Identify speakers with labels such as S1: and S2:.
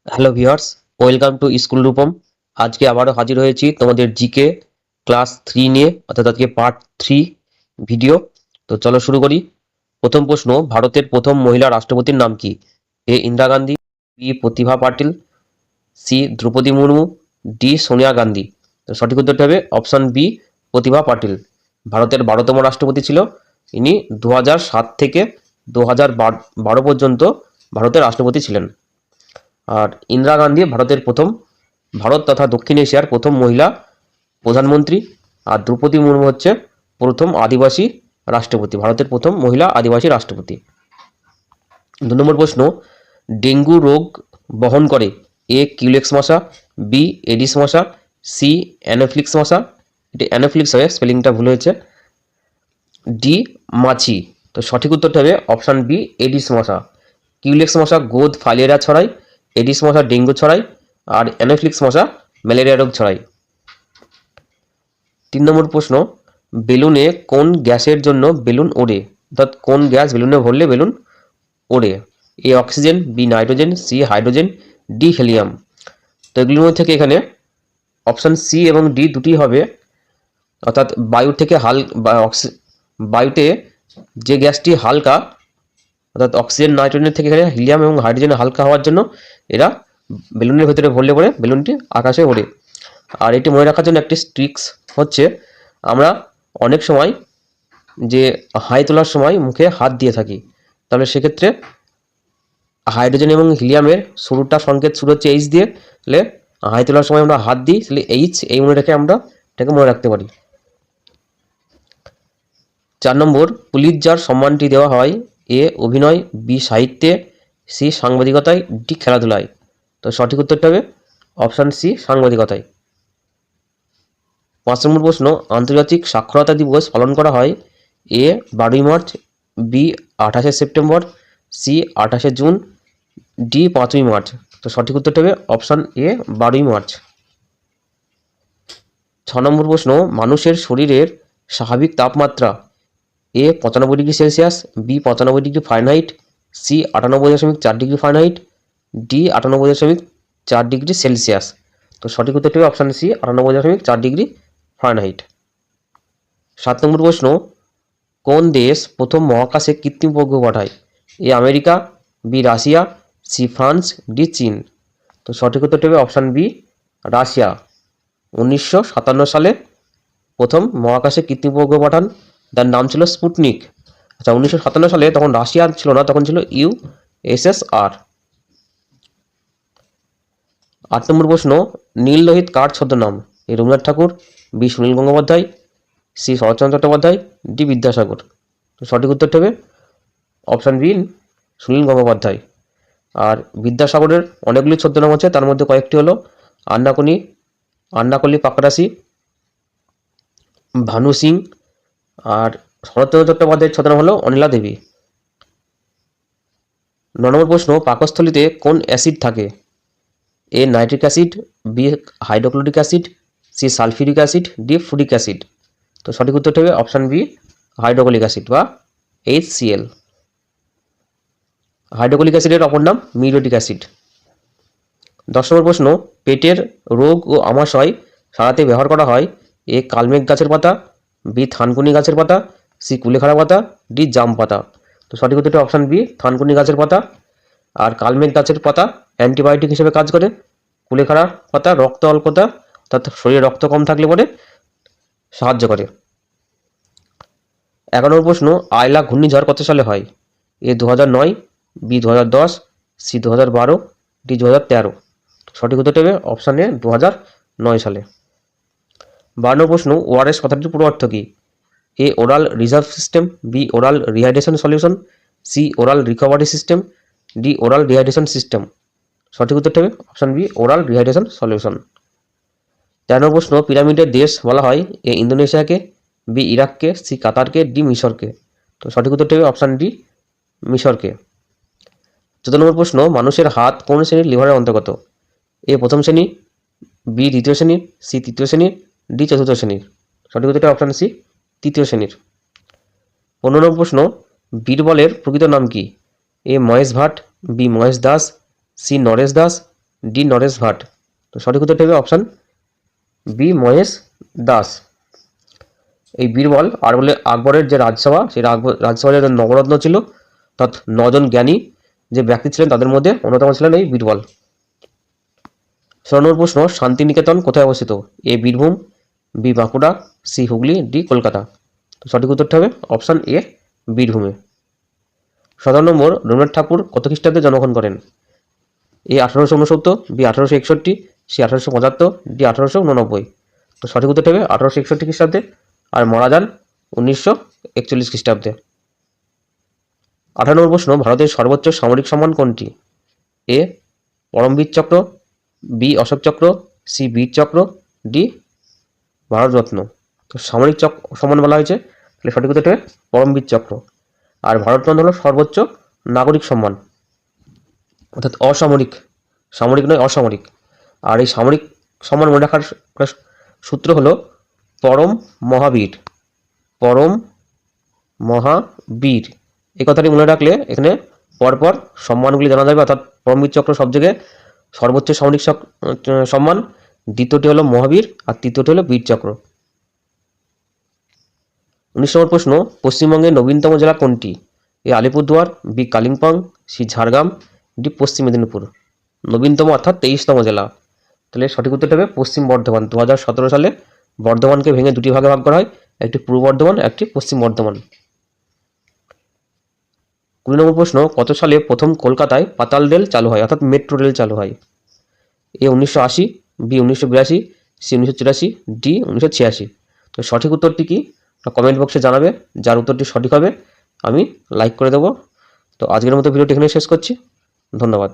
S1: Hello viewers, welcome to school Rupam. আজকে আবারও হাজির হয়েছি তোমাদের জিকে ক্লাস 3 নিয়ে, অর্থাৎ আজকে পার্ট 3 ভিডিও। তো চলো শুরু করি। প্রথম প্রশ্ন, ভারতের প্রথম মহিলা রাষ্ট্রপতির নাম কি? এ ইন্দিরা গান্ধী, বি প্রতিভা পাটিল, সি দ্রৌপদী মুর্মু, ডি সোনিয়া গান্ধী। তো সঠিক উত্তরটা হবে অপশন বি প্রতিভা পাটিল। ভারতের 12তম রাষ্ট্রপতি ছিল ইনি। 2007 থেকে 2012 পর্যন্ত ভারতের রাষ্ট্রপতি ছিলেন। আর ইন্দিরা গান্ধী ভারত তথা দক্ষিণ এশিয়ার প্রথম মহিলা প্রধানমন্ত্রী। আর দ্রৌপদী মুর্মু হচ্ছে প্রথম আদিবাসী রাষ্ট্রপতি, ভারতের প্রথম মহিলা আদিবাসী রাষ্ট্রপতি। 2 নম্বর প্রশ্ন, ডেঙ্গু রোগ বহন করে এ কিউলেক্স মশা, বি এডিস মশা, সি অ্যানোফ্লিক্স মশা। এটি অ্যানোফ্লিক্স হবে, স্পেলিংটা ভুল হয়েছে, ডি মাছি। তো সঠিক উত্তরটা হবে অপশান বি এডিস মশা। কিউলেক্স মশা গোদ ফাইলেরিয়া ছড়ায়, এডিস মশা ডেঙ্গু ছড়ায়, আর অ্যানোফ্লিক্স মশা ম্যালেরিয়া রোগ ছড়ায়। 3 নম্বর প্রশ্ন, বেলুনে কোন গ্যাসের জন্য বেলুন ওড়ে? অর্থাৎ কোন গ্যাস বেলুনে ভরলে বেলুন ওড়ে? A oxygen, B nitrogen, C hydrogen, D helium. তো এগুলির মধ্যে থেকে এখানে অপশান সি এবং ডি দুটি হবে। অর্থাৎ বায়ু থেকে বায়ুতে যে গ্যাসটি হালকা, অর্থাৎ অক্সিজেন নাইট্রোজেনের থেকে এখানে হিলিয়াম এবং হাইড্রোজেন হালকা হওয়ার জন্য এরা বেলুনের ভেতরে ভরলে পরে বেলুনটি আকাশে ওড়ে। আর এটি মনে রাখার জন্য একটি ট্রিক্স হচ্ছে, আমরা অনেক সময় যে হাই তোলার সময় মুখে হাত দিয়ে থাকি, তাহলে সেক্ষেত্রে হাইড্রোজেন এবং হিলিয়ামের শুরুটা সংকেত শুরু হচ্ছে এইচ দিয়ে, তাহলে হাই তোলার সময় আমরা হাত দিই, তাহলে এইচ এই মনে রেখে আমরা এটাকে মনে রাখতে পারি। 4 নম্বর, পুলিৎজার সম্মানটি দেওয়া হয় এ অভিনয়, বি সাহিত্যে, সি সাংবাদিকতায়, ডি খেলাধুলায়। তো সঠিক উত্তরটা হবে অপশান সি সাংবাদিকতায়। 5 নম্বর প্রশ্ন, আন্তর্জাতিক সাক্ষরতা দিবস পালন করা হয় এ 12ই মার্চ, বি 28শে সেপ্টেম্বর, সি 28শে জুন, ডি 5ই মার্চ। তো সঠিক উত্তরটা হবে অপশান এ 12ই মার্চ। 6 নম্বর প্রশ্ন, মানুষের শরীরের স্বাভাবিক তাপমাত্রা A 95 degree Celsius, B 95 degree Fahrenheit, C 98.4 degree Fahrenheit, D 98.4 degree Celsius. তো সঠিক উত্তরটি হবে option C 98.4 degree Fahrenheit. 7 number প্রশ্ন, কোন দেশ প্রথম মহাকাশে কৃত্রিম উপগ্রহ পাঠায়? A America, B Russia, C France, D চীন। তো সঠিক উত্তরটি হবে অপশান বি রাশিয়া। 1957 সালে প্রথম মহাকাশে কৃত্রিম উপগ্রহ পাঠান, তার নাম ছিল স্পুটনিক। আচ্ছা, 1957 সালে তখন রাশিয়া ছিল না, তখন ছিল ইউএসএসআর। 8 নম্বর প্রশ্ন, নীল লোহিত কার ছদ্মনাম? A Rabindranath Thakur, B Sunil Gangopadhyay, C Sharatchandra Chattopadhyay, D Vidyasagar. তো সঠিক উত্তরটা হবে অপশান বি সুনীল গঙ্গোপাধ্যায়। আর বিদ্যাসাগরের অনেকগুলি ছদ্মনাম আছে, তার মধ্যে কয়েকটি হলো আন্নাকলি পাকরাশি, ভানু সিং, আর শরৎচন্দ্র চট্টোপাধ্যায়ের ছদ্মনাম হলো অনিলা দেবী। 9 নম্বর প্রশ্ন, পাকস্থলীতে কোন অ্যাসিড থাকে? A nitric acid, B hydrochloric acid, C sulphuric acid, D fluoric acid. তো সঠিক উত্তরটা হবে অপশান বি হাইড্রোক্লোরিক অ্যাসিড বা HCl। হাইড্রোক্লোরিক অ্যাসিডের অপর নাম মিউরেটিক অ্যাসিড। 10 নম্বর প্রশ্ন, পেটের রোগ ও আমাশয় সারাতে ব্যবহার করা হয় এ কালমেঘ গাছের পাতা, বি থানকুনি গাছের পাতা, সি কুলেখাড়া পাতা, ডি জাম পাতা। তো সঠিক উত্তরটা অপশান বি থানকুনি গাছের পাতা। আর কালমেঘ গাছের পাতা অ্যান্টিবায়োটিক হিসেবে কাজ করে। কুলেখাড়া পাতা রক্ত অল্পতা, অর্থাৎ শরীরে রক্ত কম থাকলে পরে সাহায্য করে। 11 নম্বর প্রশ্ন, আয়লা ঘূর্ণিঝড় কত সালে হয়? এ 2009, বি 2010, সি 2012, ডি 2013। সঠিক উত্তরটা হবে অপশান এ 2009 সালে। 12 নম্বর প্রশ্ন, ওআরএস কথাটির পুরো অর্থ কী? A oral reserve system, B oral rehydration solution, C oral recovery system, D oral rehydration system. সঠিক উত্তরটা হবে option B oral rehydration solution. 13 নম্বর প্রশ্ন, পিরামিডের দেশ বলা হয় এ ইন্দোনেশিয়াকে, বি ইরাককে, সি কাতারকে, ডি মিশরকে। তো সঠিক উত্তরটা হবে অপশান ডি মিশরকে। 14 নম্বর প্রশ্ন, মানুষের হাত কোন শ্রেণীর লিভারের অন্তর্গত? এ প্রথম শ্রেণী, বি দ্বিতীয় শ্রেণীর, সি তৃতীয় শ্রেণীর, ডি চতুর্থ শ্রেণীর। সঠিক উত্তরটা অপশান সি তৃতীয় শ্রেণীর। 15 নম্বর প্রশ্ন, বীরবলের প্রকৃত নাম কি? A Mahesh Bhat, B Mahesh Das, C Naresh Das, D Naresh Bhat. তো সঠিক উত্তরটি হবে অপশান বি মহেশ দাস। এই বীরবল আর বলে আকবরের যে রাজসভা, সেই রাজসভার যে নবরত্ন ছিল, অর্থাৎ 9 জন জ্ঞানী যে ব্যক্তি ছিলেন তাদের মধ্যে অন্যতম ছিলেন এই বীরবল। 16 নম্বর প্রশ্ন, শান্তিনিকেতন কোথায় অবস্থিত? A Birbhum, B Bankura, C Hooghly, D Kolkata. তো সঠিক উত্তরটা হবে অপশান এ বীরভূমে। 17 নম্বর, রবীন্দ্রনাথ ঠাকুর কত খ্রিস্টাব্দে জন্মগ্রহণ করেন? এ 1869, বি 1861, সি 1875, ডি 1889। তো সঠিক উত্তরটা হবে 1861 খ্রিস্টাব্দে, আর মারা যান 1941 খ্রিস্টাব্দে। 18 নম্বর প্রশ্ন, ভারতের সর্বোচ্চ সামরিক সম্মান কোনটি? এ পরমবীর চক্র, বি অশোক চক্র, সি বীর চক্র, ডি ভারতরত্ন। তো সামরিক সম্মান বলা হয়েছে, তাহলে সঠিক উত্তরটা হবে পরমবীর চক্র। আর ভারতরত্ন হলো সর্বোচ্চ নাগরিক সম্মান, অর্থাৎ অসামরিক, সামরিক নয় অসামরিক। আর এই সামরিক সম্মান মনে রাখার সূত্র হলো পরম মহাবীর, পরম মহাবীর। এই কথাটি মনে রাখলে এখানে পরপর সম্মানগুলি জানা যাবে, অর্থাৎ পরমবীর চক্র সব জায়গায় সর্বোচ্চ সামরিক সম্মান, দ্বিতীয়টি হলো মহাবীর, আর তৃতীয়টি হলো বীর চক্র। 19 নম্বর প্রশ্ন, পশ্চিমবঙ্গের নবীনতম জেলা কোনটি? A Alipurduar, B Kalimpong, C Jhargram, D Paschim Medinipur. নবীনতম অর্থাৎ 23তম জেলা, তাহলে সঠিক উত্তরটা হবে পশ্চিম বর্ধমান। 2017 সালে বর্ধমানকে ভেঙে দুটি ভাগে ভাগ করা হয়, একটি পূর্ব বর্ধমান, একটি পশ্চিম বর্ধমান। 20 নম্বর প্রশ্ন, কত সালে প্রথম কলকাতায় পাতাল রেল চালু হয়, অর্থাৎ মেট্রো রেল চালু হয়? এ 1980, বি 1982, সি 1984, ডি 1986। তো সঠিক উত্তরটি কি কমেন্ট বক্সে জানাবে, যার উত্তরটি সঠিক হবে আমি লাইক করে দেবো। তো আজকের মতো ভিডিওটি এখানে শেষ করছি, ধন্যবাদ।